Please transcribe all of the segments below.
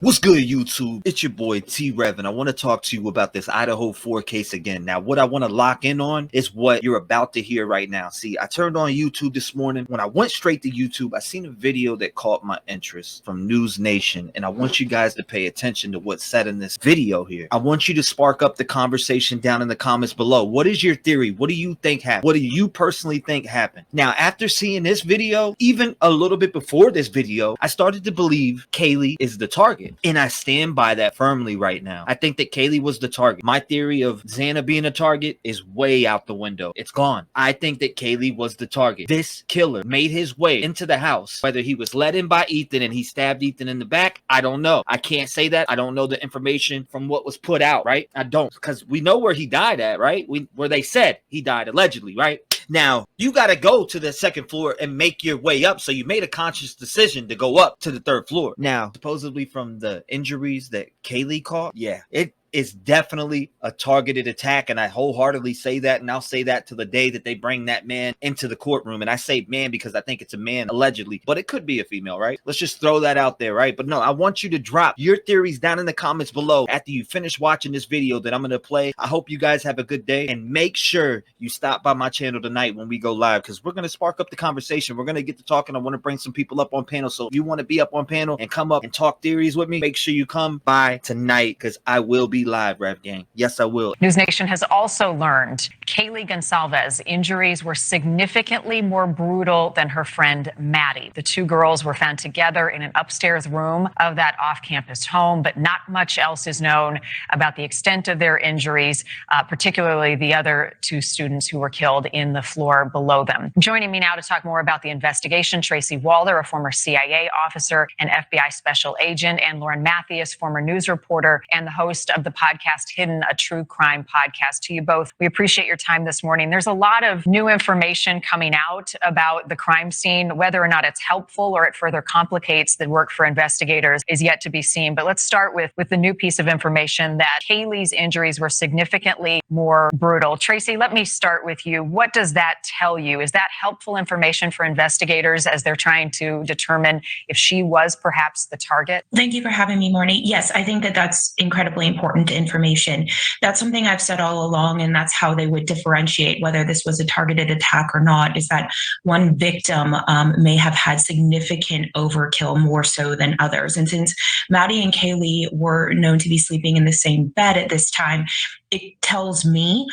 What's good, YouTube? It's your boy T-REV, and I want to talk to you about this Idaho 4 case again. Now, what I want to lock in on is what you're about to hear right now. See, I turned on YouTube this morning. When I went straight to YouTube, I seen a video that caught my interest from News Nation, and I want you guys to pay attention to what's said in this video here. I want you to spark up the conversation down in the comments below. What is your theory? What do you think happened? What do you personally think happened? Now, after seeing this video, even a little bit before this video, I started to believe Kaylee is the target. And I stand by that firmly right now. I think that Kaylee was the target. My theory of Xana being a target is way out the window. It's gone. I think that Kaylee was the target. This killer made his way into the house. Whether he was led in by Ethan and he stabbed Ethan in the back, I don't know. I can't say that. I don't know the information from what was put out, right? I don't, because we know where he died at, right? Where they said he died allegedly, right? Now, you got to go to the second floor and make your way up. So you made a conscious decision to go up to the third floor. Now, supposedly from the injuries that Kaylee caught, yeah, it is definitely a targeted attack, and I wholeheartedly say that, and I'll say that to the day that they bring that man into the courtroom. And I say man because I think it's a man allegedly, but it could be a female, right? Let's just throw that out there, right? But no, I want you to drop your theories down in the comments below after you finish watching this video that I'm going to play. I hope you guys have a good day, and make sure you stop by my channel tonight when we go live, because we're going to spark up the conversation. We're going to get to talking. I want to bring some people up on panel. So if you want to be up on panel and come up and talk theories with me, make sure you come by tonight, because I will be live, Rev Gang. Yes, I will. News Nation has also learned Kaylee Goncalves' injuries were significantly more brutal than her friend Maddie. The two girls were found together in an upstairs room of that off-campus home, but not much else is known about the extent of their injuries, particularly the other two students who were killed in the floor below them. Joining me now to talk more about the investigation, Tracy Walder, a former CIA officer and FBI special agent, and Lauren Mathias, former news reporter and the host of the podcast Hidden, a true crime podcast. To you both, we appreciate your time this morning. There's a lot of new information coming out about the crime scene. Whether or not it's helpful or it further complicates the work for investigators is yet to be seen. But let's start with the new piece of information that Kaylee's injuries were significantly more brutal. Tracy, let me start with you. What does that tell you? Is that helpful information for investigators as they're trying to determine if she was perhaps the target? Thank you for having me, Morning. Yes, I think that that's incredibly important information. That's something I've said all along, and that's how they would differentiate whether this was a targeted attack or not, is that one victim may have had significant overkill more so than others. And since Maddie and Kaylee were known to be sleeping in the same bed at this time, it tells me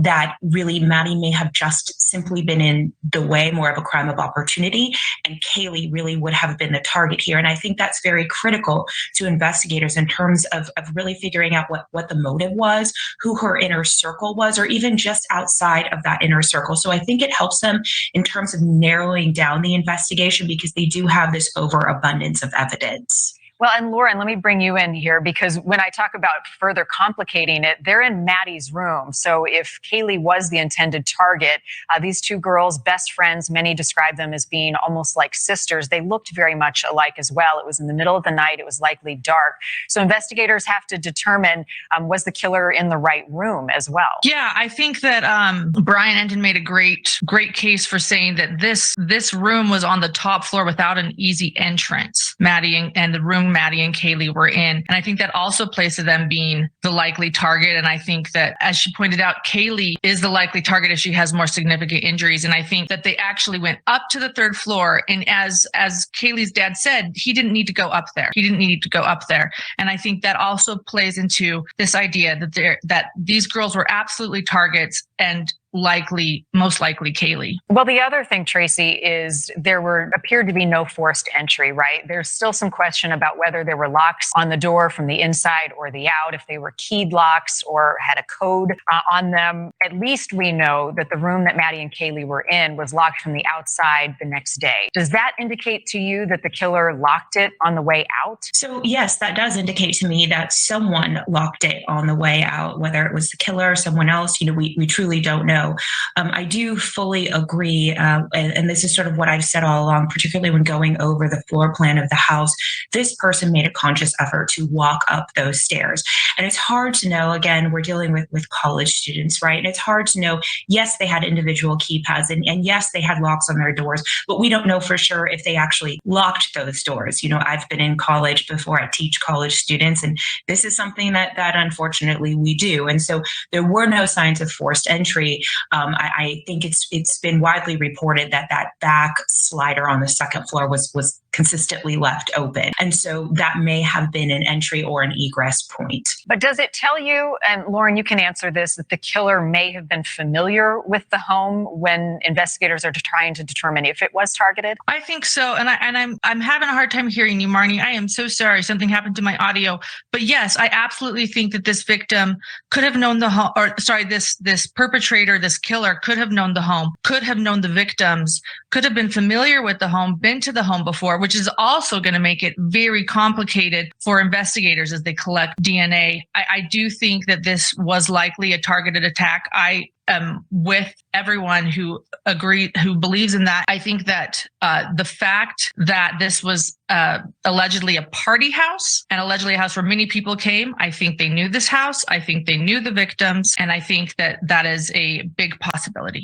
that really Maddie may have just simply been in the way, more of a crime of opportunity, and Kaylee really would have been the target here. And I think that's very critical to investigators in terms of really figuring out what the motive was, who her inner circle was, or even just outside of that inner circle. So I think it helps them in terms of narrowing down the investigation because they do have this overabundance of evidence. Well, and Lauren, let me bring you in here, because when I talk about further complicating it, they're in Maddie's room. So if Kaylee was the intended target, these two girls, best friends, many describe them as being almost like sisters. They looked very much alike as well. It was in the middle of the night. It was likely dark. So investigators have to determine, was the killer in the right room as well? Yeah, I think that Brian Enton made a great case for saying that this room was on the top floor without an easy entrance. Maddie and the room Maddie and Kaylee were in. And I think that also plays to them being the likely target. And I think that, as she pointed out, Kaylee is the likely target if she has more significant injuries. And I think that they actually went up to the third floor. And as Kaylee's dad said, he didn't need to go up there. He didn't need to go up there. And I think that also plays into this idea that these girls were absolutely targets, and most likely Kaylee. Well, the other thing, Tracy, is there appeared to be no forced entry, right? There's still some question about whether there were locks on the door from the inside or the out, if they were keyed locks or had a code on them. At least we know that the room that Maddie and Kaylee were in was locked from the outside the next day. Does that indicate to you that the killer locked it on the way out? So yes, that does indicate to me that someone locked it on the way out, whether it was the killer or someone else. We truly don't know. know. I do fully agree, and this is sort of what I've said all along, particularly when going over the floor plan of the house. This person made a conscious effort to walk up those stairs. And it's hard to know, again, we're dealing with college students, right? And it's hard to know, yes, they had individual keypads, and yes, they had locks on their doors, but we don't know for sure if they actually locked those doors. You know, I've been in college before, I teach college students, and this is something that unfortunately we do. And so there were no signs of forced entry. I think it's been widely reported that back slider on the second floor was consistently left open. And so that may have been an entry or an egress point. But does it tell you, and Lauren, you can answer this, that the killer may have been familiar with the home when investigators are trying to determine if it was targeted? I think so. And I'm having a hard time hearing you, Marnie. I am so sorry. Something happened to my audio. But yes, I absolutely think that this victim could have known the home, or sorry, this perpetrator, this killer could have known the home, could have known the victims, could have been familiar with the home, been to the home before, which is also going to make it very complicated for investigators as they collect DNA. I do think that this was likely a targeted attack. I am with everyone who believes in that. I think that the fact that this was allegedly a party house and allegedly a house where many people came, I think they knew this house. I think they knew the victims. And I think that that is a big possibility.